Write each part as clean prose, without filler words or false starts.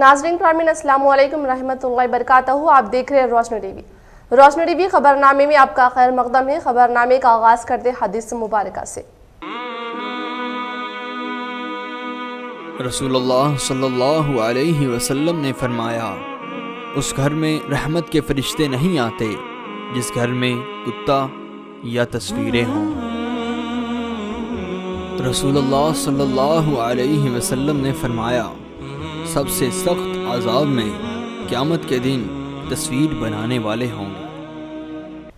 नाज़रीन करामीन अस्सलाम वालेकुम रहमतुल्लाहि बरकातहू। आप देख रहे हैं रोशनी टीवी। रोशनी टीवी खबरनामे में आपका खैर मकदम है। खबरनामे का आगाज करते हदीस मुबारका से। रसूलुल्लाह सल्लल्लाहु अलैहि वसल्लम ने फरमाया, उस घर में रहमत के फरिश्ते नहीं आते जिस घर में कुत्ता या तस्वीरें हों। रसूलुल्लाह सल्लल्लाहु अलैहि वसल्लम ने फरमाया, सबसे सख्त अज़ाब में क़यामत के दिन तस्वीर बनाने वाले होंगे।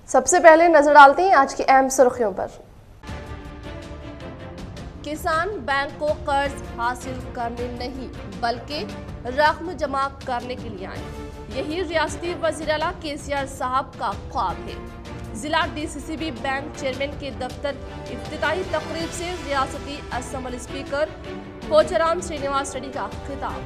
सबसे पहले नजर डालते हैं आज की अहम सुर्खियों पर। किसान बैंक को कर्ज हासिल करने नहीं बल्कि रकम जमा करने के लिए आए, यही रियासती वज़ीर आला केसीआर साहब का ख्वाब है। जिला डीसीसीबी बैंक चेयरमैन के दफ्तर इफ्तिताही तकरीब से रियासती असम्बली स्पीकर पोचाराम श्रीनिवास रेड्डी का खिताब।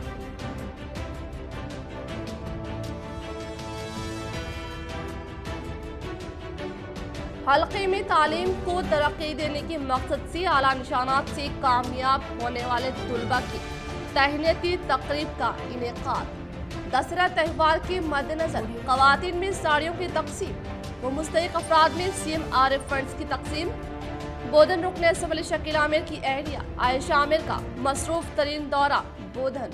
हल्के में तालीम को तरक्की देने के मकसद से आला निशानात से कामयाब होने वाले तुलबा की तहनीती तकरीब का इनेकाद। दशहरा त्यौहार के मद्देनजर खवातीन में साड़ियों की तकसीम व मुस्तहिक अफराद में CMRF फंड्स की तकसीम। बोधन रुकन असम्बली शकील आमिर की अहलिया आयशा आमिर का मसरूफ तरीन दौरा बोधन।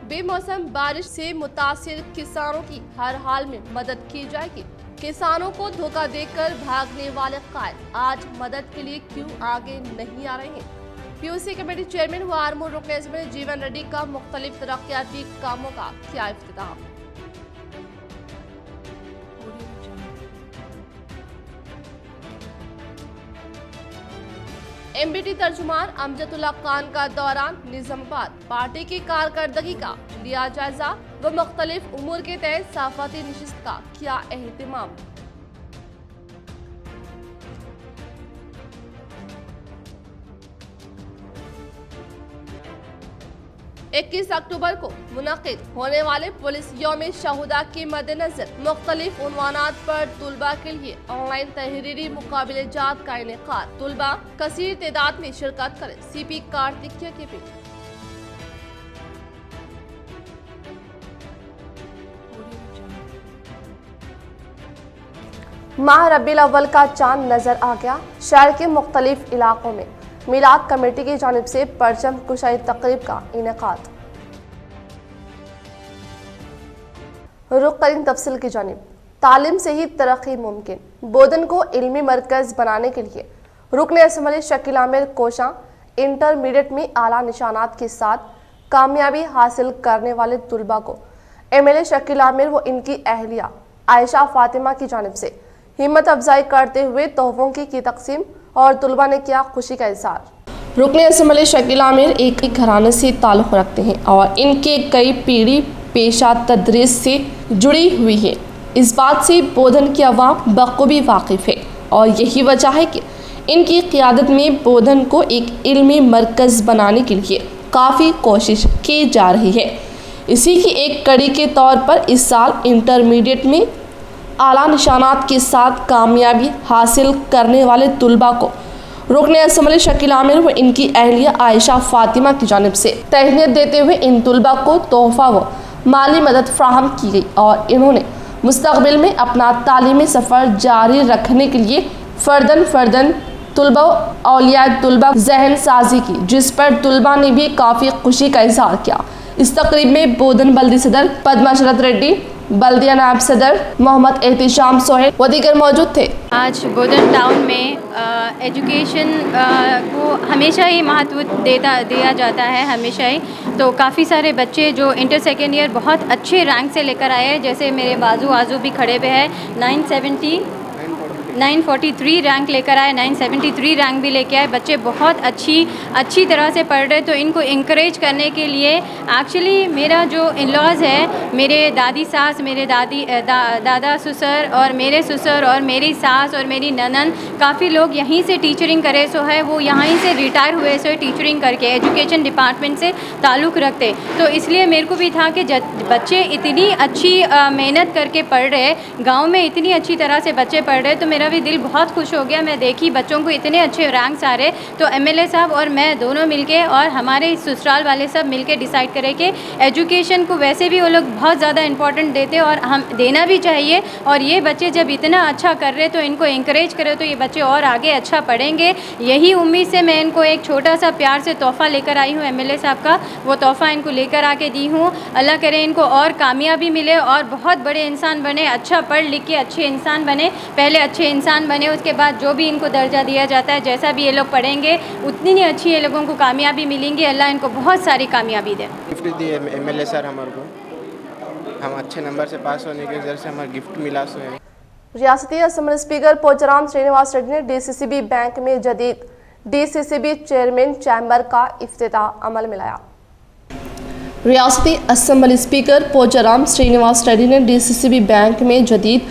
बेमौसम बारिश से मुतासिर किसानों की हर हाल में मदद की जाएगी। किसानों को धोखा देकर भागने वाले कायल आज मदद के लिए क्यों आगे नहीं आ रहे हैं? PUC कमेटी चेयरमैन व आर्मूर रुकन असम्बली जीवन रेड्डी का मुख्तलिफ तरक्याती कामों का किया इफ्तिताह। MBT तर्जुमान अमजदुल्ला खान का दौरान निजामाबाद पार्टी की कारकर्दगी का लिया जायजा व मुख्तलिफ उमूर के तहत सहाफती नशिस्त का किया एहतमाम। इक्कीस अक्टूबर को मुनक़िद होने वाले पुलिस यौम शहुदा के मद्देनजर मुख्तलिफ उन्वानात पर तुलबा के लिए ऑनलाइन तहरीरी मुकाबले जात का इनेकाद। तुलबा कसीर तादाद में शिरकत करें, CP कार्तिकेय के भी। माह रबीउल अव्वल का चांद नजर आ गया। शहर के मुख्तलिफ इलाकों में मिलाद कमेटी की जानिब से परचम कुशाई तकरीब का इनेकाद। रुख करें तफसील की जानिब। तालीम से ही तरक्की मुमकिन, बोधन को इल्मी मरकज बनाने के लिए रुकन असम्बली शकील आमिर कोशा इंटरमीडिएट में आला निशानात के साथ कामयाबी हासिल करने वाले तुलबा को MLA शकील आमिर व इनकी अहलिया आयशा फातिमा की जानिब से हिम्मत अफजाई करते हुए तोहफों की तकसीम और तुलबा ने किया खुशी का इज़हार। रुकन असम्बली शकील आमिर एक घराने से ताल्लुक़ रखते हैं और इनके कई पीढ़ी पेशा तदरीस से जुड़ी हुई है। इस बात से बोधन की अवाम बखूबी वाकिफ़ है और यही वजह है कि इनकी क़ियादत में बोधन को एक इल्मी मरकज़ बनाने के लिए काफ़ी कोशिश की जा रही है। इसी की एक कड़ी के तौर पर इस साल इंटरमीडिएट में आला निशानात के साथ कामयाबी हासिल करने वाले तुलबा को रुकन असम्बली शकील आमिर व इनकी अहलिया आयशा फातिमा की जानिब से तहनीत देते हुए इन तुलबा को तोहफा व माली मदद फ्राहम की गई और इन्होंने मुस्तक़बिल में अपना तालीमी सफ़र जारी रखने के लिए फ़र्दन तुलबा औलिया तुलबा जहन साजी की, जिस पर तुलबा ने भी काफ़ी खुशी का इज़हार किया। इस तकरीब में बोधन बल्दी सदर पद्मा शरद रेड्डी, बल्दिया नायब सदर मोहम्मद एहतिशाम सोहेल व दीगर मौजूद थे। आज बोधन टाउन में एजुकेशन को हमेशा ही महत्व दिया जाता है, हमेशा ही। तो काफ़ी सारे बच्चे जो इंटर सेकेंड ईयर बहुत अच्छे रैंक से लेकर आए हैं, जैसे मेरे बाजू भी खड़े पे है। 943 रैंक लेकर आए, 973 रैंक भी लेके आए। बच्चे बहुत अच्छी तरह से पढ़ रहे। तो इनको इंकरेज करने के लिए एक्चुअली मेरा जो इन-लॉज़ है, मेरे दादी सास, मेरे दादा ससुर और मेरे ससुर और मेरी सास और मेरी ननन, काफ़ी लोग यहीं से टीचरिंग करे सो है, वो यहीं से रिटायर हुए सो टीचरिंग करके एजुकेशन डिपार्टमेंट से ताल्लुक़ रखते। तो इसलिए मेरे को भी था कि बच्चे इतनी अच्छी मेहनत करके पढ़ रहे, गाँव में इतनी अच्छी तरह से बच्चे पढ़ रहे, तो میرا بھی دل بہت خوش ہو گیا. میں دیکھی بچوں کو اتنے اچھے رینکس آ رہے, تو ایم ایل اے صاحب اور میں دونوں مل کے اور ہمارے سسرال والے سب مل کے ڈیسائیڈ کرے کہ ایجوکیشن کو ویسے بھی وہ لوگ بہت زیادہ امپورٹنٹ دیتے اور ہم دینا بھی چاہیے, اور یہ بچے جب اتنا اچھا کر رہے تو ان کو انکریج کرے تو یہ بچے اور آگے اچھا پڑھیں گے. یہی امید سے میں ان کو ایک چھوٹا سا پیار سے تحفہ لے کر آئی ہوں ایم ایل اے صاحب کا, وہ تحفہ ان کو لے کر آ کے دی ہوں. اللہ کرے ان کو اور کامیابی ملے اور بہت بڑے انسان بنے, اچھا پڑھ لکھ کے اچھے انسان بنے. پہلے اچھے انسان بنے, اس کے بعد جو بھی ان کو درجہ دیا جاتا ہے, جیسا بھی یہ لوگ پڑھیں گے اتنی ہی اچھی یہ لوگوں کو کامیابی ملیں گی. اللہ ان کو بہت ساری کامیابی دے. گفٹ دی ایم ایل اے سر ہمارے کو, ہم اچھے نمبر سے پاس ہونے کی وجہ سے ہمارا گفٹ ملا. سو ہے ریاستی اسمبلی اسپیکر پوچرام سرینواس ریڈی نے D C C B bank میں جدید D C C B chairman chamber کا افتتاح عمل میں لایا. ریاستی اسمبلی اسپیکر پوچرام سرینواس ریڈی نے D C C B bank میں جدید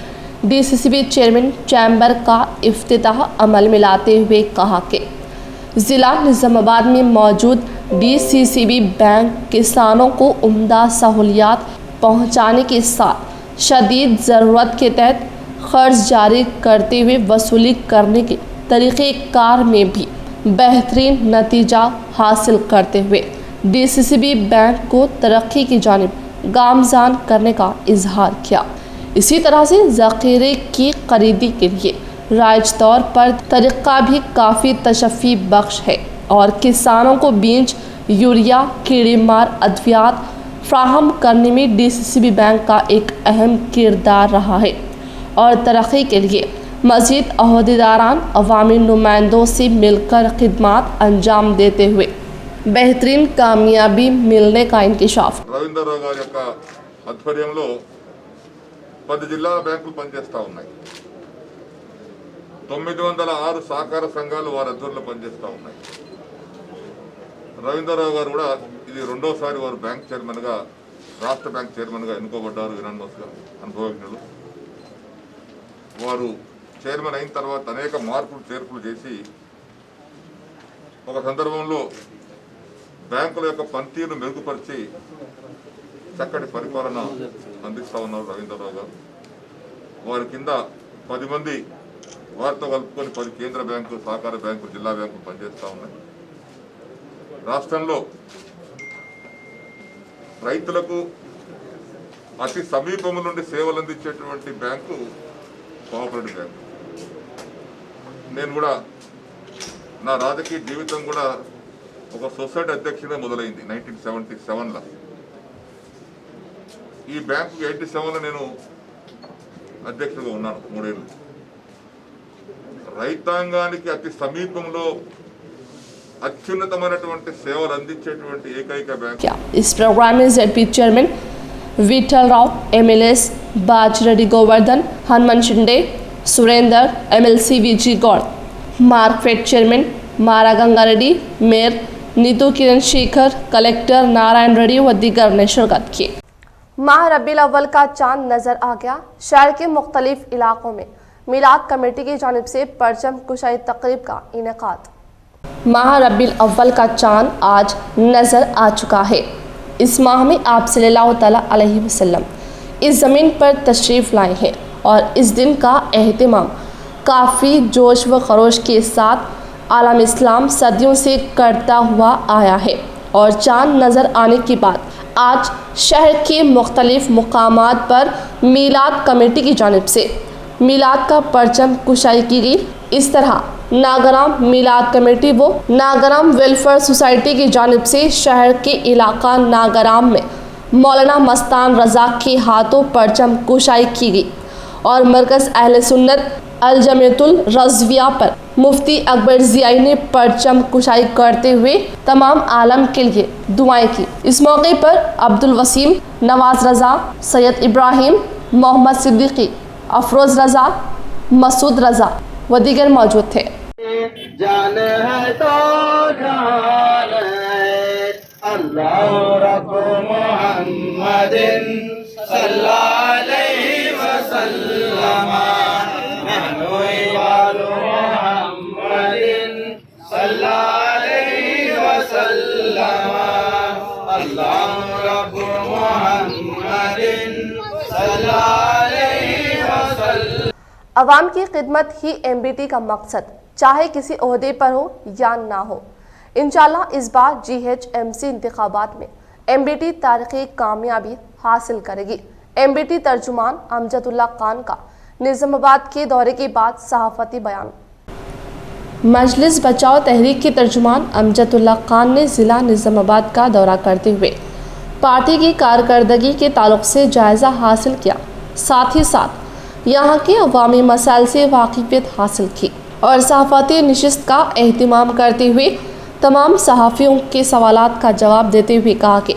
D C C B chairman chamber کا افتتاح عمل میں لاتے ہوئے کہا کہ ضلع نظام آباد میں موجود D C C B bank کسانوں کو عمدہ سہولیات پہنچانے کے ساتھ شدید ضرورت کے تحت قرض جاری کرتے ہوئے وصولی کرنے کے طریقہ کار میں بھی بہترین نتیجہ حاصل کرتے ہوئے D C C B bank کو ترقی کی جانب گامزن کرنے کا اظہار کیا. اسی طرح سے ذخیرے کی خریدی کے لیے رائج طور پر طریقہ بھی کافی تشفی بخش ہے اور کسانوں کو بیج, یوریا, کیڑے مار ادویات فراہم کرنے میں D C C B bank کا ایک اہم کردار رہا ہے اور ترقی کے لیے مزید عہدیداران عوامی نمائندوں سے مل کر خدمات انجام دیتے ہوئے بہترین کامیابی ملنے کا انکشاف. రవీంద్రరావు గారి యొక్క ఆధ్వర్యంలో 10 జిల్లాల బ్యాంకులు పనిచేస్తూ ఉన్నాయి. 906 సహకార సంఘాలు వారి ఆధ్వర్యంలో పనిచేస్తూ ఉన్నాయి. రవీంద్రరావు గారు కూడా ఇది రెండోసారి వారు బ్యాంక్ చైర్మన్గా, రాష్ట్ర బ్యాంక్ చైర్మన్గా ఎన్నుకోబడ్డారు. యునానిమస్గా అనుభవజ్ఞులు. వారు చైర్మన్ అయిన తర్వాత అనేక మార్పులు చేర్పులు చేసి ఒక సందర్భంలో బ్యాంకుల యొక్క పనితీరును మెరుగుపరిచి చక్కటి పరిపాలన అందిస్తూ ఉన్నారు రవీంద్రరావు గారు. వారి కింద 10 మంది వారితో కలుపుకొని 10 కేంద్ర బ్యాంకు, సహకార బ్యాంకు, జిల్లా బ్యాంకులు పనిచేస్తూ ఉన్నాయి. రాష్ట్రంలో రైతులకు అతి సమీపము నుండి సేవలు అందించేటువంటి బ్యాంకు కోఆపరేటివ్ బ్యాంకు. నేను కూడా నా రాజకీయ జీవితం కూడా ఒక సొసైటీ అధ్యక్షుడిగా మొదలైంది 1977లో. ఈ బ్యాంకు 87లో నేను అధ్యక్షుడిగా ఉన్నాను 3 ఏళ్ళు. రైతాంగానికి అతి సమీపంలో అత్యున్నతమైనటువంటి సేవలు అందించేటువంటి ఏకైక బ్యాంక్. इस प्रोग्राम में ZP chairman Vithal Rao, MLAs Bajireddy Govardhan, Hanuman Shinde, Surender, MLC VG Goud, Markfed chairman Mara Gangareddy, mayor Neetu Kiran Shekhar, collector Narayan Reddy व दीगर ने शिरकत की. माह रबीउल अव्वल का चांद नजर आ गया. शहर के मुख्तलिफ इलाकों में मिलाद कमेटी की जानिब से परचम कुशाई तकरीब का इनेकाद. माह रबीउल अव्वल का चांद आज नजर आ चुका है. इस माह में आप सल्लल्लाहु तआला अलैहि वसल्लम इस ज़मीन पर तशरीफ़ लाए हैं और इस दिन का एहतमाम काफ़ी जोश व खरोश के साथ आलम इस्लाम सदियों से करता हुआ आया है. और चांद नज़र आने के बाद आज शहर के मुख्तलिफ मुकामात पर मिलाद कमेटी की जानिब से मिलाद का परचम कुशाई की गई. इस तरह नागराम मिलाद कमेटी व नागराम वेलफेयर सोसाइटी की जानिब से शहर के इलाका नागराम में मौलाना मस्तान रज़ा के हाथों परचम कुशाई की गई और मरकज़ अहले सुन्नत अल जमीयतुल रज़विया पर मुफ्ती अकबर ज़ियाई ने परचम कुशाई करते हुए तमाम आलम के लिए दुआएं की. इस मौके पर अब्दुल वसीम, नवाज रज़ा, सैयद इब्राहिम, मोहम्मद सिद्दीकी, अफरोज़ रज़ा, मसूद रज़ा व दीगर मौजूद थे. जान है तो जान है अल्लाह रब मुहम्मदिन सल्लल्लाहु अलैहि वसल्लम नहनु इबादु मुहम्मदिन सल्लल्लाहु अलैहि वसल्लम अल्लाह रब मुहम्मदिन सल्लल्लाहु अलैहि वसल्लम. عوام کی خدمت ہی MBT کا مقصد، چاہے کسی عہدے پر ہو یا نہ ہو۔ انشاءاللہ اس بار GHMC انتخابات میں MBT تاریخی کامیابی حاصل کرے گی۔ MBT ترجمان امجد اللہ خان کا نظام آباد کے دورے کے بعد صحافتی بیان۔ مجلس بچاؤ تحریک کے ترجمان امجد اللہ خان نے ضلع نظام آباد کا دورہ کرتے ہوئے پارٹی کی کارکردگی کے تعلق سے جائزہ حاصل کیا، ساتھ ہی ساتھ یہاں کے عوامی مسائل سے واقفیت حاصل کی اور صحافتی نشست کا اہتمام کرتے ہوئے تمام صحافیوں کے سوالات کا جواب دیتے ہوئے کہا کہ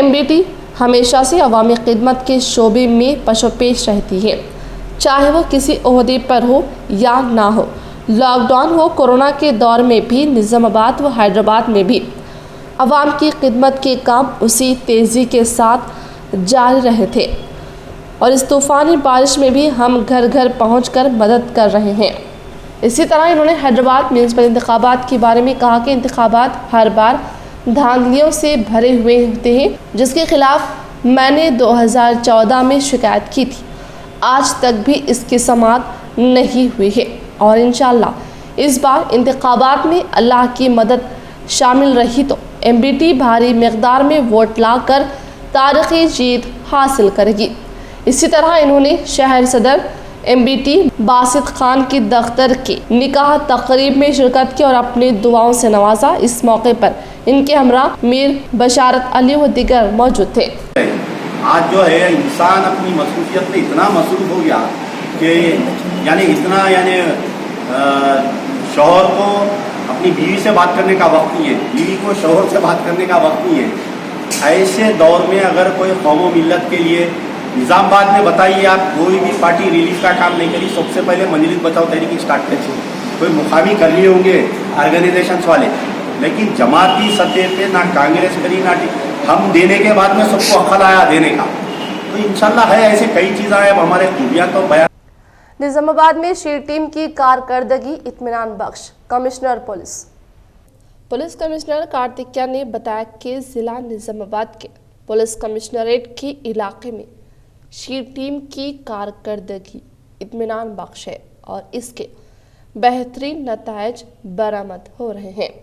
MBT ہمیشہ سے عوامی خدمت کے شعبے میں پشو پیش رہتی ہے، چاہے وہ کسی عہدے پر ہو یا نہ ہو۔ لاک ڈاؤن ہو، کورونا کے دور میں بھی نظام آباد و حیدرآباد میں بھی عوام کی خدمت کے کام اسی تیزی کے ساتھ جاری رہے تھے اور اس طوفانی بارش میں بھی ہم گھر گھر پہنچ کر مدد کر رہے ہیں۔ اسی طرح انہوں نے حیدرآباد میونسپل انتخابات کے بارے میں کہا کہ انتخابات ہر بار دھاندلیوں سے بھرے ہوئے ہوتے ہیں، جس کے خلاف میں نے 2014 میں شکایت کی تھی، آج تک بھی اس کی سماعت نہیں ہوئی ہے اور انشاءاللہ اس بار انتخابات میں اللہ کی مدد شامل رہی تو MBT بھاری مقدار میں ووٹ لا کر تاریخی جیت حاصل کرے گی۔ اسی طرح انہوں نے شہر صدر MBT باسط خان کی دختر کی نکاح تقریب میں شرکت کی اور اپنی دعاؤں سے نوازا۔ اس موقع پر ان کے ہمراہ میر بشارت علی و دیگر موجود تھے۔ آج جو ہے انسان اپنی مصروفیت میں اتنا مصروف ہو گیا کہ اتنا شوہر کو اپنی بیوی سے بات کرنے کا وقت نہیں ہے، بیوی کو شوہر سے بات کرنے کا وقت نہیں ہے۔ ایسے دور میں اگر کوئی قوم و ملت کے لیے نظام آباد میں بتائیے آپ کوئی بھی پارٹی ریلیف کا کام نہیں کری، سب سے پہلے مجلس بچاؤ تحریک اسٹارٹ کرتی، کوئی مقامی کر لیے ہوں گے آرگنائزیشنس والے، لیکن جماعتی سطح پہ نہ کانگریس کری نہ ہم دینے کے بعد میں سب کو عقل آیا دینے کا، تو انشاءاللہ ہے ایسے کئی چیزیں ہیں۔ اب ہمارے خوبیاں تو بیان۔ نظام آباد میں شیر ٹیم کی کارکردگی اطمینان بخش، کمشنر پولیس کمشنر کارتکیہ نے بتایا کہ ضلع نظام آباد کے پولیس کمشنریٹ کے علاقے میں شیر ٹیم کی کارکردگی اطمینان بخش ہے اور اس کے بہترین نتائج برآمد ہو رہے ہیں۔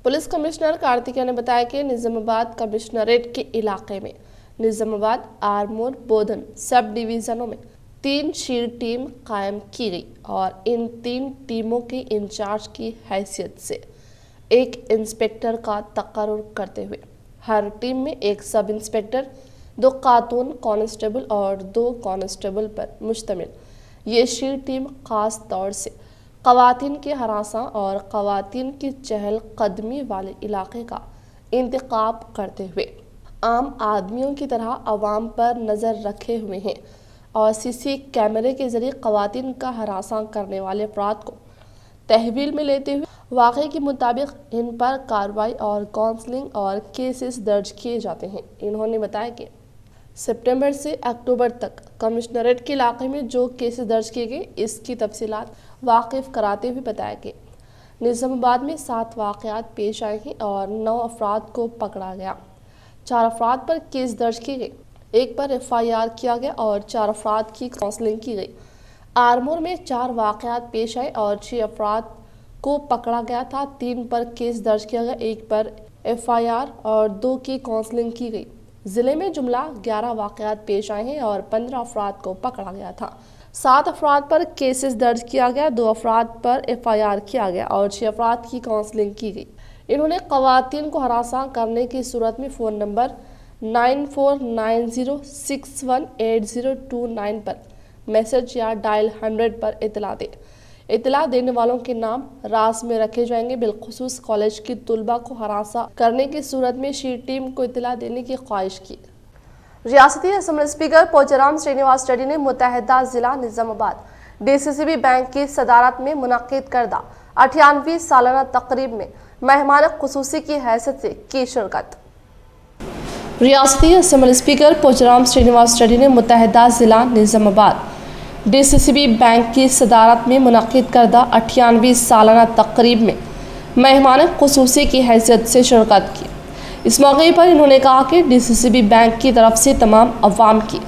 پولیس کمشنر کارتکیہ نے بتایا کہ نظام آباد کمشنریٹ کے علاقے میں نظام آباد، آرمور، بودھن سب ڈویژنوں میں 3 شیر ٹیم قائم کی گئی اور ان 3 ٹیموں کے انچارج کی حیثیت سے ایک انسپکٹر کا تقرر کرتے ہوئے ہر ٹیم میں ایک سب انسپکٹر، 2 خاتون کانسٹیبل اور 2 کانسٹیبل پر مشتمل یہ شیر ٹیم خاص طور سے خواتین کے ہراساں اور خواتین کی چہل قدمی والے علاقے کا انتخاب کرتے ہوئے عام آدمیوں کی طرح عوام پر نظر رکھے ہوئے ہیں اور CC کیمرے کے ذریعے خواتین کا ہراساں کرنے والے افراد کو تحویل میں لیتے ہوئے واقعے کے مطابق ان پر کارروائی اور کاؤنسلنگ اور کیسز درج کیے جاتے ہیں۔ انہوں نے بتایا کہ سپٹمبر سے اکتوبر تک کمشنریٹ کے علاقے میں جو کیسز درج کیے گئے اس کی تفصیلات واقف کراتے ہوئے بتایا کہ نظام آباد میں 7 واقعات پیش آئے ہیں اور 9 افراد کو پکڑا گیا، 4 افراد پر کیس درج کیے گئے، 1 پر FIR کیا گیا اور 4 افراد کی کاؤنسلنگ کی گئی۔ آرمور میں 4 واقعات پیش آئے اور 6 افراد کو پکڑا گیا تھا، 3 پر کیس درج کیا گیا، 1 پر FIR اور 2 کی کاؤنسلنگ کی گئی۔ ضلع میں جملہ 11 واقعات پیش آئے ہیں اور 15 افراد کو پکڑا گیا تھا، 7 افراد پر کیسز درج کیا گیا، 2 افراد پر FIR کیا گیا اور 6 افراد کی کاؤنسلنگ کی گئی۔ انہوں نے خواتین کو ہراساں کرنے کی صورت میں فون نمبر 9490618029 پر میسج یا ڈائل 100 پر اطلاع دینے والوں کے نام راز میں رکھے جائیں گے۔ بالخصوص کالج کی طلباء کو ہراساں کرنے کی صورت میں شیر ٹیم کو اطلاع دینے کی خواہش کی۔ ریاستی اسمبلی اسپیکر پوچرام سرینواس ریڈی نے متحدہ ضلع نظام آباد DCCB بینک کی صدارت میں منعقد کردہ 98ویں سالانہ تقریب میں مہمان خصوصی کی حیثیت سے کی شرکت۔ ریاستی اسمبلی اسپیکر پوچرام سرینواس ریڈی نے متحدہ ضلع نظام آباد DCCB بینک کی صدارت میں منعقد کردہ 98ویں سالانہ تقریب میں مہمان خصوصی کی حیثیت سے شرکت کی۔ اس موقع پر انہوں نے کہا کہ DCCB بینک کی طرف سے تمام عوام کی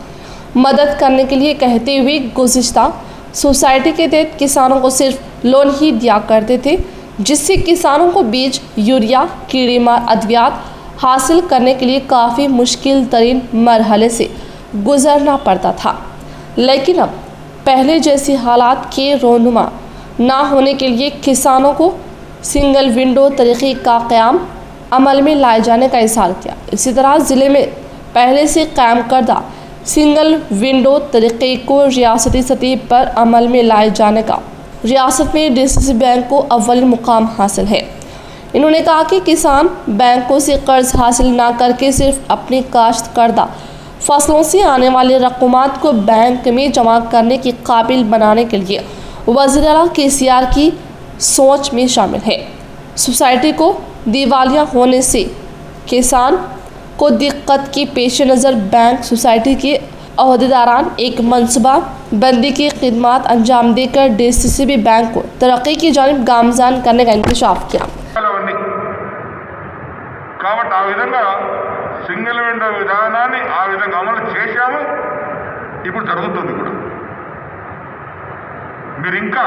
مدد کرنے کے لیے کہتے ہوئے گزشتہ सोसाइटी के तहत किसानों को सिर्फ लोन ही दिया करते थे, जिससे किसानों को बीज, यूरिया, कीड़े मार अद्वियात हासिल करने के लिए काफ़ी मुश्किल तरीन मरहले से गुजरना पड़ता था। लेकिन अब पहले जैसी हालात के रोनुमा ना होने के लिए किसानों को सिंगल विंडो तरीक़े का क़याम अमल में लाए जाने का इज़हार किया। इसी तरह ज़िले में पहले से कायम करदा सिंगल विंडो तरीक़े को रियासती सतह पर अमल में लाए जाने का रियासत में DCC बैंक को अव्वल मुकाम हासिल है। इन्होंने कहा कि किसान बैंकों से कर्ज हासिल ना करके सिर्फ अपनी काश्त करदा फसलों से आने वाले रकूमात को बैंक में जमा करने के काबिल बनाने के लिए वज़ीर आला KCR की सोच में शामिल है। सोसाइटी को दिवालिया होने से किसान को दिक्कत के पेश नज़र बैंक सोसाइटी के अहदेदारान एक मनसूबा बंदी की खिदमत अंजाम देकर DCCB बैंक को तरक्की की जानिब गामजान करने का इंकशाफ किया। కాబట్టి ఆ విధంగా సింగిల్ విండో విధానాన్ని ఆ విధంగా అమలు చేశాము. ఇప్పుడు జరుగుతుంది కూడా. మీరు ఇంకా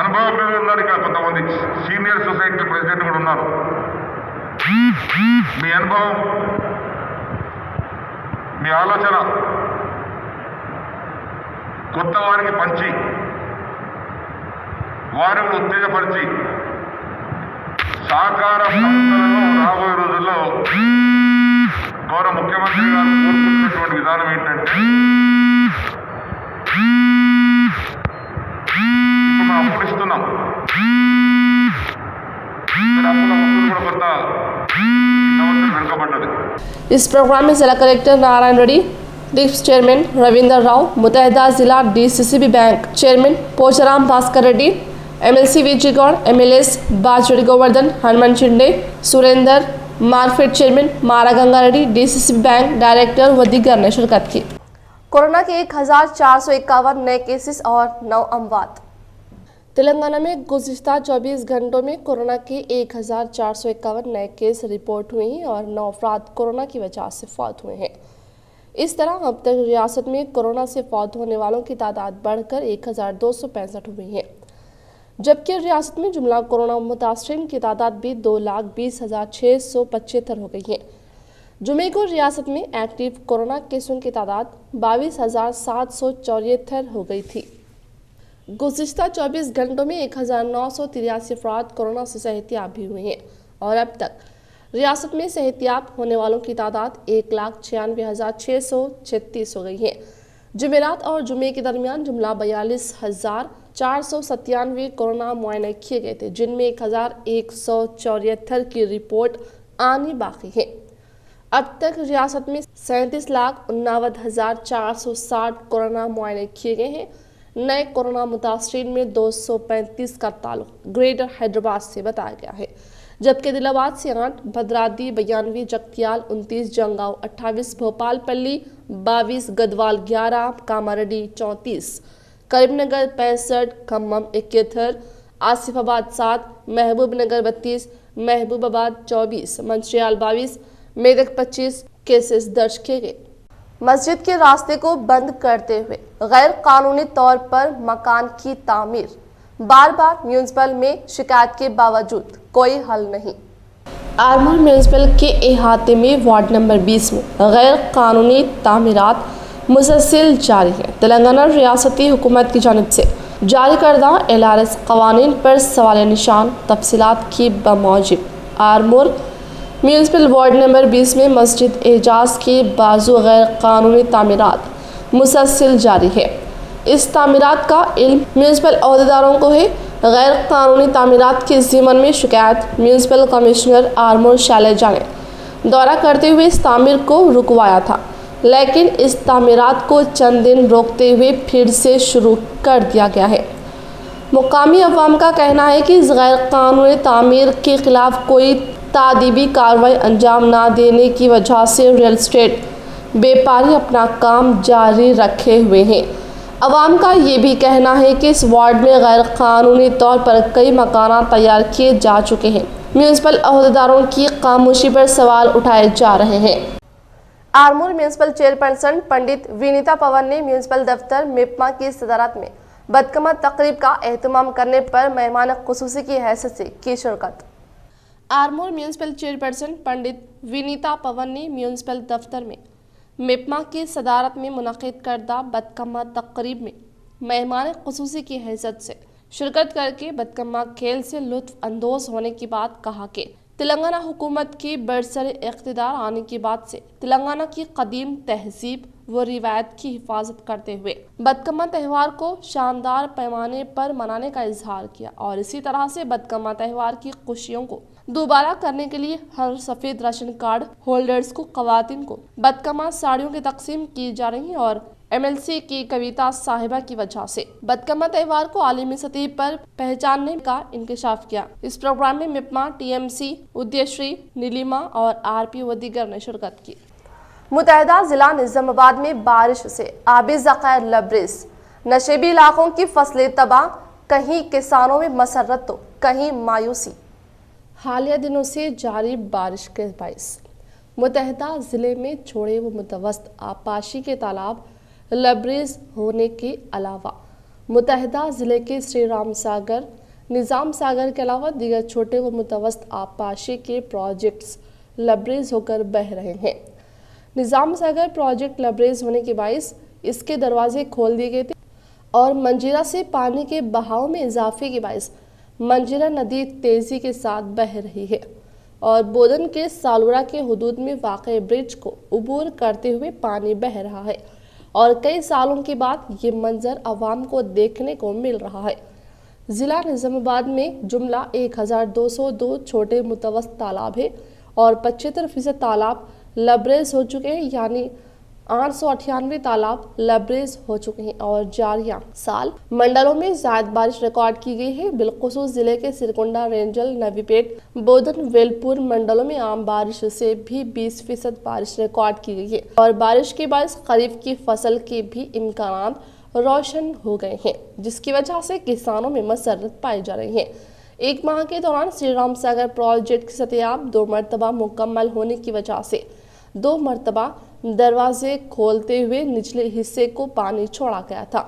అనుభవజ్ఞులు ఉన్నారు, ఇక్కడ కొంతమంది సీనియర్ సొసైటీ ప్రెసిడెంట్ కూడా ఉన్నారు. మీ అనుభవం, మీ ఆలోచన కొత్త వారికి పంచి వారిని ఉత్తేజపరిచి సహకార సంస్థలను రాబోయే రోజుల్లో గౌరవ ముఖ్యమంత్రి గారు కోరుకుంటున్నటువంటి విధానం ఏంటంటే, ఇప్పుడు మనం అప్పులు ఇస్తున్నాం, అప్పుల వసూలు కూడా కొంత సంవత్సరం వెనుకబడ్డది. इस प्रोग्राम में जिला collector Narayan Reddy, deputy chairman Ravinder Rao, मुतहदा जिला DCCB bank chairman Pocharam Bhaskar Reddy, MLC Vijay Goud, MLS Bajireddy Govardhan, Hanuman Shinde, Surendra market chairman Mara Ganga Reddy, DCCB bank director व दीगर ने शिरकत की। कोरोना के 1451 नए केसेस और 9 अमवात। तेलंगाना में गुज़िश्ता 24 घंटों में कोरोना के 1451 नए केस रिपोर्ट हुए हैं और 9 अफराद कोरोना की वजह से फौत हुए हैं। इस तरह अब तक रियासत में कोरोना से फौत होने वालों की तादाद बढ़कर 1265 हुई है, जबकि रियासत में जुमला कोरोना मुतासरीन की तादाद भी 2,20,675 हो गई है। जुमे को रियासत में एक्टिव कोरोना केसों की तादाद 22,774 हो गई थी। गुज़िश्ता 24 घंटों में 1,983 अफराद कोरोना से सेहतियाब भी हुए हैं और अब तक रियासत में सेहतियाब होने वालों की तादाद 1,96,636 हो गई है। जुमेरात और जुमे के दरमियान जुमला 42,497 कोरोना मुआयने किए गए थे, जिनमें 1,174 की रिपोर्ट आनी बाकी है। अब तक रियासत में 37,59,460 कोरोना मुआयने किए गए हैं। नए कोरोना मुतासरीन में 235 का ताल्लुक ग्रेटर हैदराबाद से बताया गया है, जबकि दिलाबाद से 8, भद्रादी 92, जगतियाल 29, जंगांव 28, भोपालपल्ली 22, गदवाल 11, कामारेड्डी 34, करीमनगर 65, खम्मम 71, आसिफाबाद 7, महबूबनगर 32, महबूबाबाद 24, मंचियाल 22, मेदक 25 केसेस दर्ज किए गए। मस्जिद के रास्ते को बंद करते हुए गैर कानूनी तौर पर मकान की तामीर, बार बार म्यूनिसिपल में शिकायत के बावजूद कोई हल नहीं। आरमूर म्यूनिसिपल के अहाते में वार्ड नंबर 20 में गैर कानूनी तामीरात मुसलसल जारी है। तेलंगाना रियासती हुकूमत की जानिब से जारी करदा LRS कवानीन पर सवाल निशान। तफसीलात की बमौजिब आरमूर म्यूनिसिपल वार्ड नंबर 20 में मस्जिद एजाज के बाजू गैर कानूनी तामीरात मुसलसल जारी है। इस तामीरात का इल्म म्यूनिसिपल अहदेदारों को है। गैर कानूनी तामीरात के ज़िमन में शिकायत म्यूनिसिपल कमिश्नर आरमूर शैलजा ने दौरा करते हुए इस तामीर को रुकवाया था, लेकिन इस तामीरात को चंद दिन रोकते हुए फिर से शुरू कर दिया गया है। मुकामी अवाम का कहना है कि इस गैर कानूनी तामीर के खिलाफ कोई तादीबी कार्रवाई अंजाम ना देने की वजह से रियल एस्टेट व्यापारी अपना काम जारी रखे हुए हैं। अवाम का ये भी कहना है कि इस वार्ड में गैर कानूनी तौर पर कई मकान तैयार किए जा चुके हैं। म्यूनिसिपल अहदेदारों की खामोशी पर सवाल उठाए जा रहे हैं। आरमूर म्यूनिसिपल चेयरपर्सन पंडित विनीता पवन ने म्यूनिसिपल दफ्तर मिपमा की सदारत में बदकमा तकरीब का एहतमाम करने पर मेहमान खुसूसी की हैसियत से की शिरकत। आरमूर म्यूनिसिपल चेयरपर्सन पंडित विनीता पवन ने म्यूनिसिपल दफ्तर में मिपमा की सदारत में मुनक़िद करदा बदकमा तकरीब में मेहमान खुसूसी की हैसियत से शिरकत करके बदकमा खेल से लुत्फ अंदोज होने की बात कहा कि तेलंगाना हुकूमत की बरसर इक़्तिदार आने की बाद से तेलंगाना की कदीम तहजीब व रिवायत की हिफाजत करते हुए बदकमा त्यौहार को शानदार पैमाने पर मनाने का इजहार किया और इसी तरह से बदकमा त्यौहार की खुशियों को दोबारा करने के लिए हर सफ़ेद राशन कार्ड होल्डर्स को ख़वातीन को बदकमा साड़ियों की तकसीम की जा रही है और MLC की कविता साहिबा की वजह से बदकमा त्यौहार को आलमी सतह पर पहचानने का इंकशाफ किया। इस प्रोग्राम में मिपमा, TMC, उद्यश्री, नीलिमा और RP व दीगर ने शिरकत की। मुतहदा जिला निजामाबाद में बारिश से आबी ज़ख़ायर लबरेज, नशेबी इलाकों की फसलें तबाह, कहीं किसानों में मसरत तो कहीं मायूसी। हालिया दिनों से जारी बारिश के बाइस मुतहदा जिले में छोड़े व मुतवस्त आबपाशी के तालाब लबरेज होने के अलावा मुतहदा ज़िले के श्री राम सागर, निज़ाम सागर के अलावा दीगर छोटे व मुतवस्त आबपाशी के प्रोजेक्ट्स लबरेज होकर बह रहे हैं। निज़ाम सागर प्रोजेक्ट लबरेज होने के बाइस इसके दरवाजे खोल दिए गए थे और मंजीरा से पानी के बहाव में इजाफे के बाइस मंजीरा नदी तेज़ी के साथ बह रही है और बोदन के सालुरा के हुदूद में वाक़े ब्रिज को उबूर करते हुए पानी बह रहा है और कई सालों के बाद ये मंजर आवाम को देखने को मिल रहा है। ज़िला निज़ामाबाद में जुमला 1202 छोटे मुतवस्त तालाब है और 75% तालाब लबरेज हो चुके हैं, यानी 898 तालाब लबरेज हो चुके हैं और जारिया साल मंडलों में ज़्यादा बारिश रिकॉर्ड की गई है। बिलखुसूस जिले के सिरकुंडा, रेंजल, नवीपेट, बोधन, वेलपुर मंडलों में आम बारिश से भी 20% बारिश रिकॉर्ड की गई है और बारिश के बाद खरीफ की फसल के भी इम्कान रोशन हो गए हैं, जिसकी वजह से किसानों में मसरत पाई जा रही है। एक माह के दौरान श्री राम सागर प्रोजेक्ट की सतह 2 मरतबा मुकम्मल होने की वजह से 2 मरतबा दरवाजे खोलते हुए निचले हिस्से को पानी छोड़ा गया था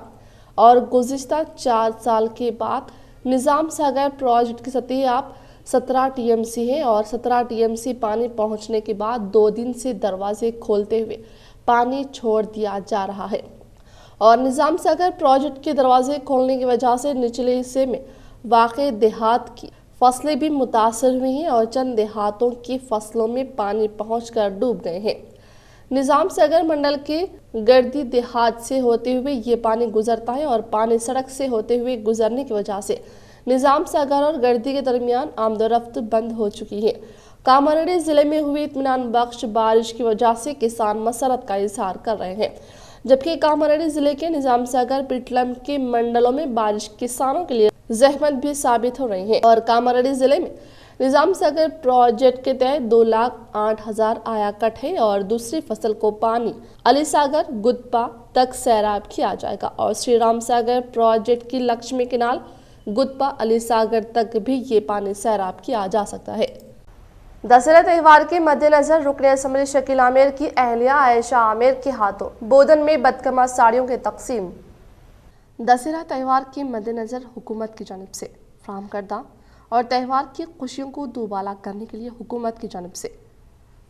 और गुज़िश्ता 4 साल के बाद निज़ाम सागर प्रोजेक्ट की सतह 17 TMC है और 17 TMC पानी पहुंचने के बाद 2 दिन से दरवाजे खोलते हुए पानी छोड़ दिया जा रहा है और निज़ाम सागर प्रोजेक्ट के दरवाजे खोलने की वजह से निचले हिस्से में वाक़े देहात की फसलें भी मुतासर हुई हैं और चंद देहातों की फसलों में पानी पहुंचकर डूब गए हैं। निज़ाम सागर मंडल के गर्दी देहात से होते हुए ये पानी गुजरता है और पानी सड़क से होते हुए गुजरने की वजह से निज़ाम सागर और गर्दी के दरमियान आमदोरफ्त बंद हो चुकी है। कामारेड्डी जिले में हुई इत्मीनान बख्श बारिश की वजह से किसान मसरत का इजहार कर रहे हैं, जबकि कामारेड्डी जिले के निज़ाम सागर, पिटलम के मंडलों में बारिश किसानों के लिए जहमत भी साबित हो रही है और कामारेड्डी जिले में निज़ाम सागर प्रोजेक्ट के तहत 2,08,000 आया कट है और दूसरी फसल को पानी अली सागर, गुदपा तक सैराब किया जाएगा और श्री राम सागर प्रोजेक्ट की लक्ष्मी किनाल, गुदपा, अली सागर तक भी ये पानी सैराब किया जा सकता है। दशहरा त्यौहार के मद्देनजर रुकन असम्बली शकील आमिर की अहलिया आयशा आमिर के हाथों बोधन में बदकमा साड़ियों की तकसीम। दशहरा त्यौहार के मद्देनजर हुकूमत की जानिब से फराहम करदा और त्यौहार की खुशियों को दोबाला करने के लिए हुकूमत की जानिब से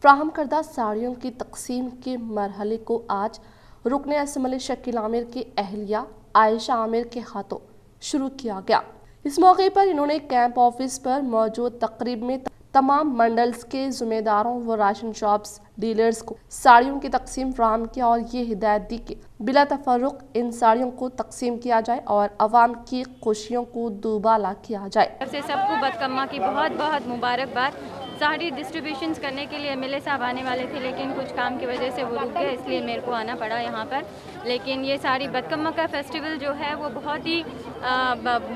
फराहम करदा साड़ियों की तकसीम के मरहले को आज रुकन असम्बली शकील आमिर की अहलिया आयशा आमिर के हाथों शुरू किया गया। इस मौके पर इन्होंने कैंप ऑफिस पर मौजूद तकरीब में तमाम मंडल्स के ज़िम्मेदारों व राशन शॉप्स डीलर्स को साड़ियों की तकसीम फराहम किया और ये हिदायत दी कि बिला तफर्रुक इन साड़ियों को तकसीम किया जाए और आवाम की खुशियों को दुबाला किया जाए। सबको बदकम्मा की बहुत बहुत मुबारकबाद। साड़ी डिस्ट्रीब्यूशंस करने के लिए MLA साहब आने वाले थे, लेकिन कुछ काम की वजह से वो रुक गए, इसलिए मेरे को आना पड़ा यहाँ पर। लेकिन ये साड़ी बदकम्मा का फेस्टिवल जो है वो बहुत ही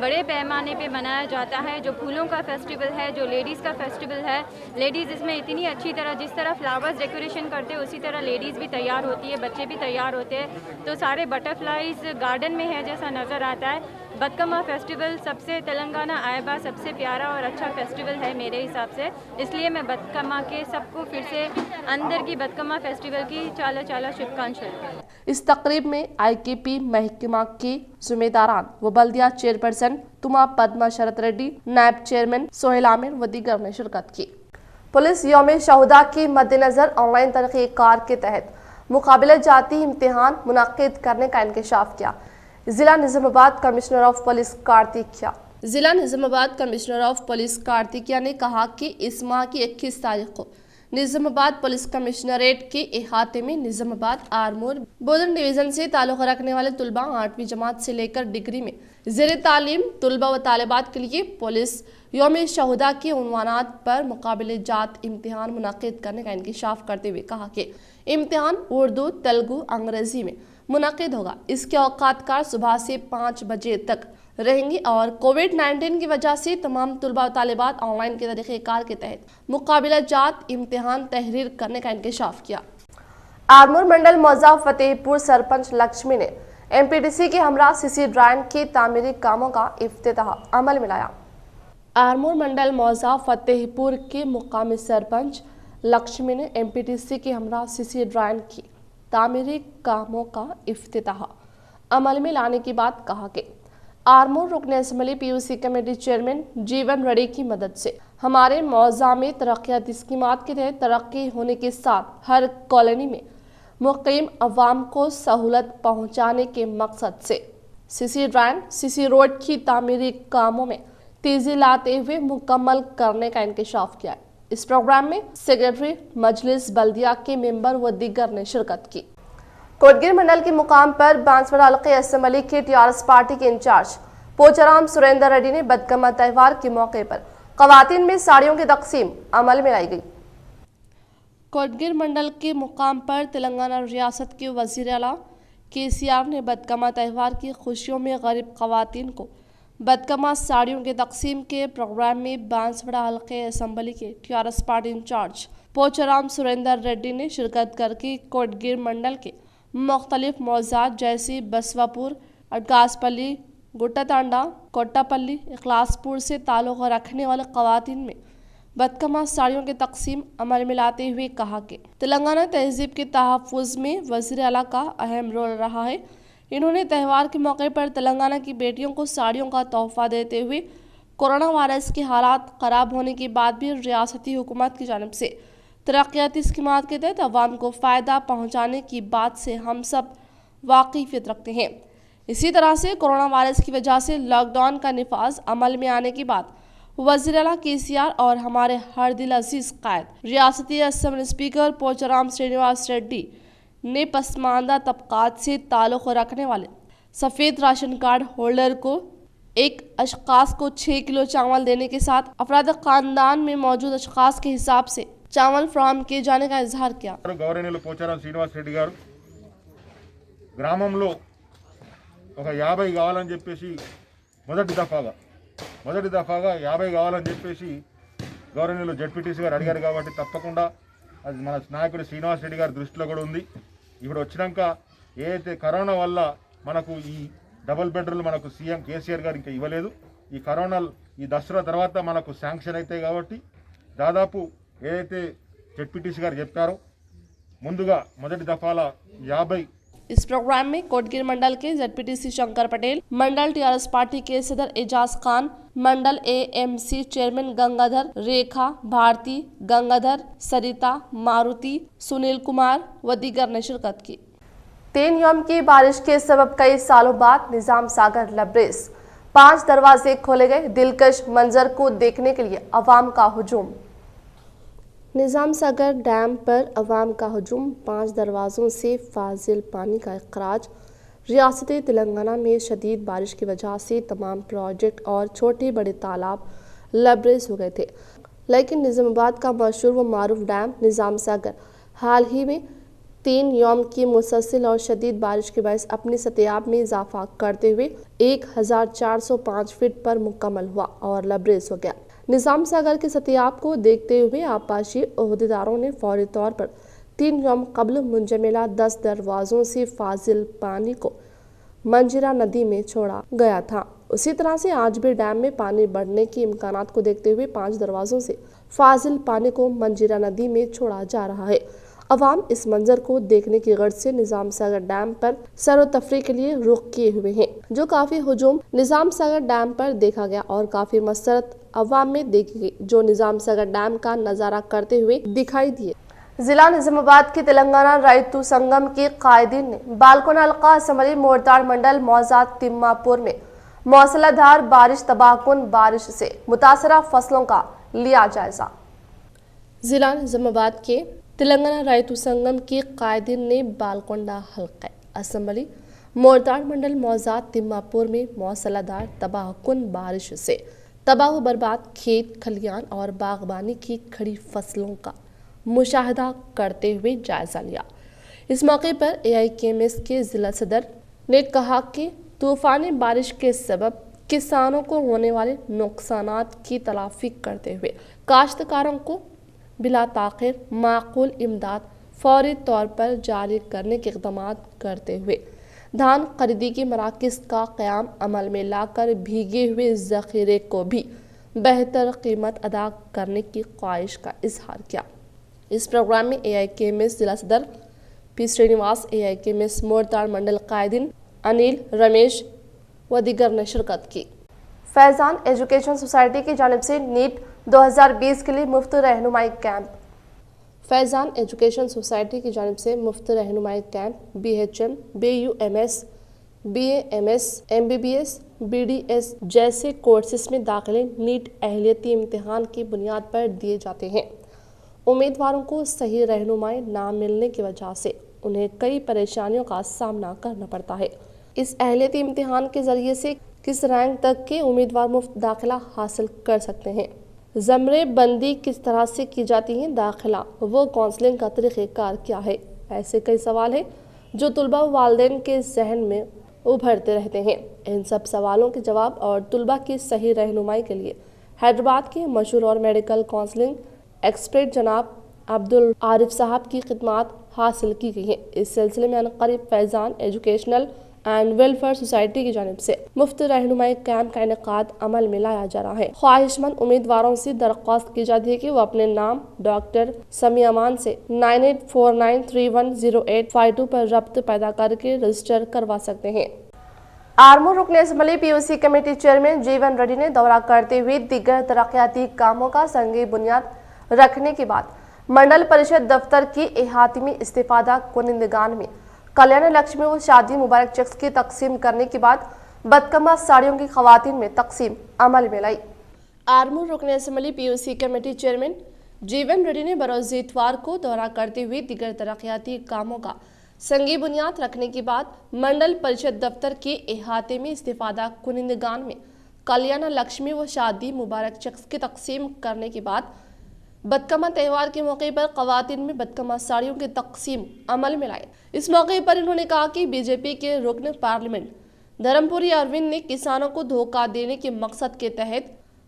बड़े पैमाने पे मनाया जाता है। जो फूलों का फेस्टिवल है, जो लेडीज़ का फेस्टिवल है, लेडीज़ इसमें इतनी अच्छी तरह, जिस तरह फ्लावर्स डेकोरेशन करते हैं उसी तरह लेडीज़ भी तैयार होती है, बच्चे भी तैयार होते हैं। तो सारे बटरफ्लाइज गार्डन में है जैसा नज़र आता है। बदकमा फेस्टिवल सबसे तेलंगाना आयबा सबसे प्यारा और अच्छा फेस्टिवल है मेरे हिसाब से, इसलिए मैं बदकमा के सबको फिर से अंदर की बदकमा फेस्टिवल की चाला चाला शुभकामनाएं। इस तकरीब में IKP महकमा के जिम्मेदारान व बल्दिया चेयरपर्सन तुमा पद्मा शरत रेड्डी, नायब चेयरमैन सोहेल आमिर व दीगर ने शिरकत की। पुलिस यौम शहुदा के मद्देनजर ऑनलाइन तरीक़ेकार के तहत मुकाबला जाती इम्तिहान मुनक्किद करने का इंकशाफ किया। जिला निजामाबाद कमिश्नर ऑफ पुलिस कार्तिकिया ने कहा कि इस माह की 21 तारीख को निजामाबाद पुलिस कमिश्नरेट के इहाते में निजामाबाद आरमूर बोधन डिवीजन से ताल्लुक़ रखने वाले तुलबा 8वीं जमात से लेकर डिग्री में ज़ेर तालीम तुलबा व तालिबात के लिए पुलिस यौम शहुदा के उन्वानात पर मुकाबले जात इम्तिहान मुनक्किद करने का इंकशाफ करते हुए कहा कि इम्तिहान उर्दू, तेलुगु, अंग्रेजी में मुनक्किद होगा। इसके औकात सुबह से 5 बजे तक रहेंगी और कोविड-19 की वजह से तमाम तुलबा तालिबात ऑनलाइन के तरीक़ेकार के तहत मुकाबला जात इम्तिहान तहरीर करने का इंकशाफ किया। आरमूर मंडल मौजा फतेहपुर सरपंच लक्ष्मी ने MPDC के हमरा CC ड्राइन के तामीरी कामों का इफ्तिताह अमल में लाया। आरमूर मंडल मौजा फतेहपुर के मुकामी सरपंच लक्ष्मी ने MPDC के हमरा CC ड्राइन की तामीरी कामों का इफ्तिताह अमल में लाने की बात कहा कि आरमूर रुकन असम्बली PUC कमेटी चेयरमैन जीवन रेड्डी की मदद से हमारे मौजा में तरक्याती स्कीमात के तहत तरक्की होने के साथ हर कॉलोनी में मुक़ीम अवाम को सहूलत पहुँचाने के मकसद से CC ड्राइन CC रोड की तामीरी कामों में तेजी लाते हुए मुकम्मल करने का इंकशाफ किया। इस प्रोग्राम में सेक्रेटरी मजलिस बल्दिया के मेंबर व दीगर ने शिरकत की। कोटगिर मंडल के मुकाम पर बांसवाड़ा हल्के असेंबली के TRS पार्टी के इंचार्ज पोचाराम सुरेंद्र रेड्डी ने बदकमा त्यौहार के मौके पर खवातीन में साड़ियों की तकसीम अमल में लाई गई। कोटगिर मंडल के मुकाम पर तेलंगाना रियासत के वज़ीर आला KCR ने बदकमा त्यौहार की खुशियों में गरीब खवातीन को बदकमा साड़ियों के तकसीम के प्रोग्राम में बांसवाड़ा हल्के असेंबली के TRS party incharge Pocharam Surender Reddy ने शिरकत करके कोटगिर मंडल के मुख्तलिफ मौज़ात जैसे बसवापुर, अटकासपल्ली, गुट्टातांडा, कोट्टापल्ली, इखलासपुर से ताल्लुक़ रखने वाले खवातीन में बदकमा साड़ियों के तकसीम अमल में लाते हुए कहा कि तेलंगाना तहज़ीब के तहफ़्फ़ुज़ में वज़ीर आला का अहम रोल रहा है। इन्होंने त्यौहार के मौके पर तेलंगाना की बेटियों को साड़ियों का तोहफ़ा देते हुए कोरोना वायरस के हालात ख़राब होने के बाद भी रियासती हुकूमत की जानिब से तरक्याती स्कीमात के तहत अवाम को फ़ायदा पहुँचाने की बात से हम सब वाकिफ़ियत रखते हैं। इसी तरह से कोरोना वायरस की वजह से लॉकडाउन का निफाज अमल में आने के बाद वज़ीर आला KCR और हमारे हर दिल अजीज़ कायद रियासती असम्बली स्पीकर पोचाराम श्रीनिवास रेड्डी ने पसमानदा तबकात से ताल्लुक़ रखने वाले सफ़ेद राशन कार्ड होल्डर को एक अशख़ास को 6 किलो चावल देने के साथ अफराद ख़ानदान में मौजूद अशख़ास के हिसाब से चावल फ्राहम किए जाने का इजहार किया। गौरवनीयुलु पोचाराम श्रीनिवास रेड्डी गारू ग्रामंलो ఒక 50 కావాలని చెప్పేసి మొదటి దఫాగా 50 కావాలని చెప్పేసి గవర్నర్లు జెడ్పీటీసీ గారు అడిగారు కాబట్టి తప్పకుండా అది మన నాయకుడు శ్రీనివాస్ రెడ్డి గారి దృష్టిలో కూడా ఉంది। ఇప్పుడు వచ్చినాక ఏదైతే కరోనా వల్ల మనకు ఈ డబుల్ బెడ్రూమ్లు మనకు సీఎం KCR గారు ఇంకా ఇవ్వలేదు, ఈ కరోనా ఈ దసరా తర్వాత మనకు శాంక్షన్ అవుతాయి కాబట్టి దాదాపు ఏదైతే జెడ్పీటీసీ గారు చెప్పారో ముందుగా మొదటి దఫాల 50। इस प्रोग्राम में कोटगिर मंडल के ZPTC शंकर पटेल, मंडल TRS पार्टी के सदर एजाज खान, मंडल AMC चेयरमैन गंगाधर, रेखा, भारती, गंगाधर, सरिता, मारुति, सुनील कुमार व दीगर ने शिरकत की। 3 यौम की बारिश के सबब कई सालों बाद निजाम सागर लबरेज 5 दरवाजे खोले गए। दिलकश मंजर को देखने के लिए अवाम का हुजूम। निजाम सागर डैम पर अवाम का हुजूम। 5 दरवाज़ों से फाजिल पानी का अखराज। रियासत तेलंगाना में शदीद बारिश की वजह से तमाम प्रोजेक्ट और छोटे बड़े तालाब लबरेज हो गए थे, लेकिन निजामाबाद का मशहूर व मारूफ डैम निजाम सागर हाल ही में 3 यौम की मुसलसल और शदीद बारिश के बायस अपनी सतह में इजाफा करते हुए 1405 फीट पर मुकम्मल हुआ और लबरेज हो गया। निजाम सागर के सतयाब को देखते हुए आपाशी ओहदेदारों ने फौरी तौर पर 3 यौम कबल मुंजमिला 10 दरवाज़ों से फाजिल पानी को मंजीरा नदी में छोड़ा गया था, उसी तरह से आज भी डैम में पानी बढ़ने के इम्कानात को देखते हुए 5 दरवाजों से फाजिल पानी को मंजीरा नदी में छोड़ा जा रहा है। अवाम इस मंजर को देखने की गर्ज से निजाम सागर डैम पर सैर तफरी के लिए रुख किए हुए हैं, जो काफी हुजूम निजाम सागर डैम पर देखा गया और काफी मसरत अवाम में देखी गई, जो निजाम सागर डैम का नजारा करते हुए दिखाई दिए। जिला निजामाबाद के तेलंगाना रैतु संगम के कायदीन ने बालकोन हल्का असम्बली मोरताड़ मंडल मौजाद तिम्मापुर में मौसलाधार बारिश तबाहकुन बारिश से मुतासरा फसलों का लिया जायजा। जिला निजामाबाद के तेलंगाना रैतु संगम के कायदीन ने बालकोंडा हल्का असम्बली मोरताड़ मंडल मौजाद तिम्मापुर में मौसलाधार तबाहकुन बारिश से तबाह व बर्बाद खेत खलियान और बागबानी की खड़ी फसलों का मुशाहिदा करते हुए जायजा लिया। इस मौके पर AIKMS के जिला सदर ने कहा कि तूफानी बारिश के सबब किसानों को होने वाले नुकसानात की तलाफी करते हुए काश्तकारों को बिला ताखिर माकूल इमदाद फौरी तौर पर जारी करने के इक़दाम करते हुए धान खरीदी के मराकज़ का क़याम अमल में लाकर भीगे हुए ज़ख़ीरे को भी बेहतर कीमत अदा करने की ख्वाहिश का इजहार किया। इस प्रोग्राम में AIKMS जिला सदर P श्रीनिवास, AIKMS मोरताड़ मंडल कायदीन अनिल, रमेश व दीगर ने शिरकत की। फैज़ान एजुकेशन सोसाइटी की जानिब से नीट 2020 के लिए मुफ्त रहनुमाई कैंप। फैज़ान एजुकेशन सोसाइटी की जानिब से मुफ्त रहनुमाई camp BHM, BUMS, BAMS, MBBS, BDS जैसे कोर्सेज में दाखिले नीट अहलियती इम्तिहान की बुनियाद पर दिए जाते हैं। उम्मीदवारों को सही रहनुमाई ना मिलने की वजह से उन्हें कई परेशानियों का सामना करना पड़ता है। इस अहलियती इम्तिहान के ज़रिए से किस रैंक तक के उम्मीदवार मुफ्त दाखिला हासिल कर सकते हैं, ज़मरे बंदी किस तरह से की जाती है, दाखिला वो काउंसलिंग का तरीक़ेकार क्या है, ऐसे कई सवाल हैं जो तुलबा व वालिदैन के जहन में उभरते रहते हैं। इन सब सवालों के जवाब और तुलबा की सही रहनुमाई के लिए हैदराबाद के मशहूर और मेडिकल काउंसलिंग एक्सपर्ट जनाब अब्दुल आरिफ साहब की खिदमात हासिल की गई हैं। इस सिलसिले में अनक़रीब Faizan educational and welfare society की जानिब से मुफ्त रहनुमाई कैंप का इनेकाद अमल में लाया जा रहा है। ख्वाहिशमंद उम्मीदवारों से दरख्वास्त की जाती है कि वो अपने नाम डॉक्टर समी अमान से 9849310852 पर रब्त पैदा करके रजिस्टर करवा सकते हैं। आर्मूर रुकन असम्बली POC कमेटी चेयरमैन जीवन रेड्डी ने दौरा करते हुए दीगर तरक्याती कामों का संगी बुनियाद रखने के बाद मंडल परिषद दफ्तर की एहातिमी इस्तिफादा कुनिंदगान में कल्याण लक्ष्मी व शादी मुबारक चेक्स की तकसीम करने के बाद बदकमा साड़ियों की खवातीन में तकसीम अमल में लाई। आर्मूर रुकन असम्बली POC कमेटी चेयरमैन जीवन रेड्डी ने बरोज़ इतवार को दौरा करते हुए दीगर तरक्याती कामों का संगी बुनियाद रखने के बाद मंडल परिषद दफ्तर के एहाते में इस्तिफादा कुनिंदगान में कल्याण लक्ष्मी व शादी मुबारक चेक्स की तकसीम करने के बाद बदकमा त्यौहार के मौके पर ख़वातीन में बदकमा साड़ियों की तकसीम अमल में लाए। इस मौके पर इन्होंने कहा कि BJP के रुकन पार्लियामेंट धर्मपुरी अरविंद ने किसानों को धोखा देने के मकसद के तहत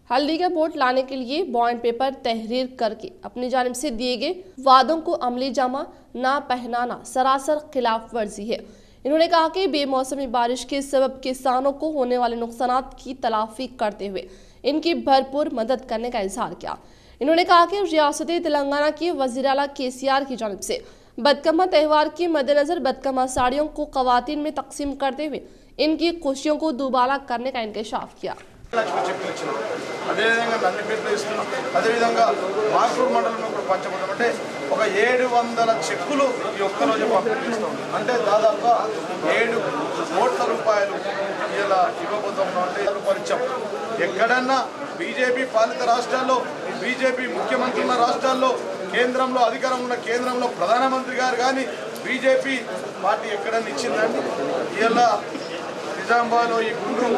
हल्दी का वोट लाने के लिए बॉन्ड पेपर तहरीर करके अपनी जानिब से दिए गए वादों को अमली जामा ना पहनाना सरासर खिलाफ वर्जी है। इन्होंने कहा कि बेमौसमी बारिश के सबब किसानों को होने वाले नुकसानात की तलाफी करते हुए इनकी भरपूर मदद करने का इजहार किया। इन्होंने कहा कि रियासत तेलंगाना के वज़ीर आला KCR की जानिब से बदकमा त्यौहार के मद्देनजर बदकमा साड़ियों को ख़वातीन में तकसीम करते हुए इनकी खुशियों को दुबाला करने का इंकशाफ किया। అదేవిధంగా నందిపేటలో ఇస్తున్నాం, అదేవిధంగా మార్పూర్ మండలంలో కూడా పంచబడ్డం అంటే ఒక 700 చెక్కులు ఈ ఒక్కరోజు పంపిణీ చేస్తాం. అంటే దాదాపుగా 7 కోట్ల రూపాయలు ఇలా ఇవ్వబోతున్నాం. అంటే పరిచయం ఎక్కడన్నా బీజేపీ పాలిత రాష్ట్రాల్లో బీజేపీ ముఖ్యమంత్రి ఉన్న రాష్ట్రాల్లో కేంద్రంలో అధికారం ఉన్న కేంద్రంలో ప్రధానమంత్రి గారు కానీ బీజేపీ పార్టీ ఎక్కడన్నా ఇచ్చిందండి? ఇలా నిజామాబాద్లో ఈ గుండ్రు,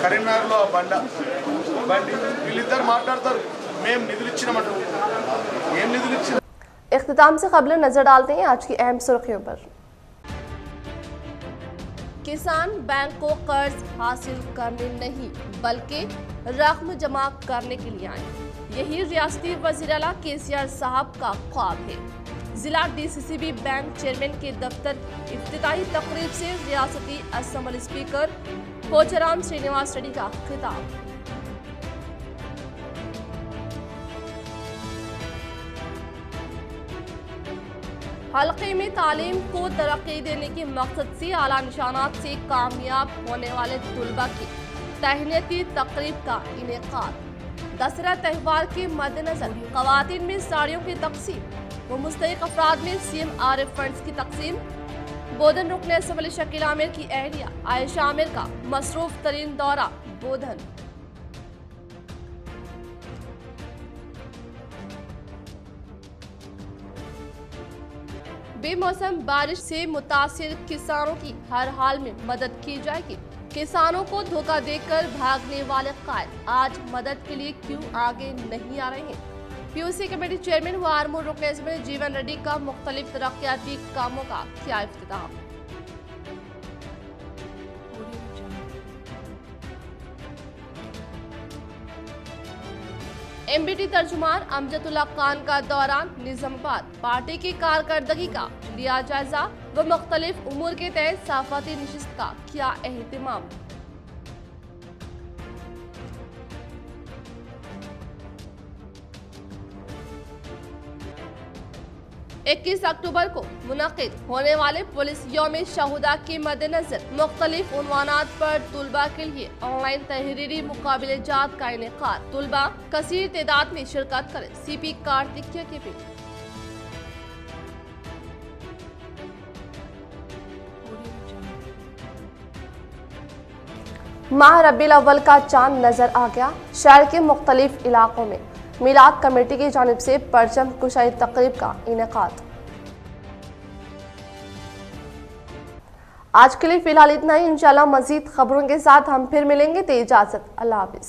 కరీంనగర్లో బండి వీళ్ళిద్దరు మాట్లాడతారు, మేము నిధులు ఇచ్చినామంటారు. ఏం నిధులు ఇచ్చిన? इख्तिताम से खबरें नजर डालते हैं आज की अहम सुर्खियों पर। किसान बैंक को कर्ज हासिल करने नहीं बल्कि रकम जमा करने के लिए आए, यही रियासती वज़ीर आला KCR साहब का ख्वाब है। जिला DCCB बैंक चेयरमैन के दफ्तर इफ्तिताही तकरीब से रियासती असम्बली स्पीकर पोचाराम श्रीनिवास रेड्डी का खिताब। हल्के में तालीम को तरक्की देने के मकसद से आला निशानात से कामयाब होने वाले तुलबा की तहनीती तकरीब का इनेकाद। दशहरा त्यौहार के मद्देनजर खवातीन में साड़ियों की तकसीम व मुस्तहिक अफराद में CMRF फंड्स की तकसीम। बोधन रुकन असम्बली शकील आमिर की अहलिया आयशा आमिर का मसरूफ तरीन दौरा बोधन। बेमौसम बारिश से मुतासिर किसानों की हर हाल में मदद की जाएगी। किसानों को धोखा देकर भागने वाले कायल आज मदद के लिए क्यों आगे नहीं आ रहे हैं? PUC कमेटी चेयरमैन व आर्मूर रुकन असम्बली जीवन रेड्डी का मुख्तलिफ तरक्याती कामों का किया इफ्तिताह। MBT तर्जुमान अमजदुल्ला खान का दौरान निजामाबाद पार्टी की कारकर्दगी का लिया जायजा व मुख्तलिफ उमूर के तहत सहाफती नशिस्त का किया एहतमाम। इक्कीस अक्टूबर को मुनक़िद होने वाले पुलिस यौम शहुदा के मद्देनजर मुख्तलिफ उन्वानात पर तुलबा के लिए ऑनलाइन तहरीरी मुकाबले जात का इनेकाद। तुलबा कसीर तादाद में शिरकत करें, CP कार्तिकेय की अपील। माह रबीउल अव्वल का चांद नजर आ गया। शहर के मुख्तलिफ इलाकों में मिलाद कमेटी की जानिब से परचम कुशाई तकरीब का इनेकाद। आज के लिए फिलहाल इतना ही। इंशाल्लाह मजीद खबरों के साथ हम फिर मिलेंगे। तो इजाजत, अल्लाह हाफिज।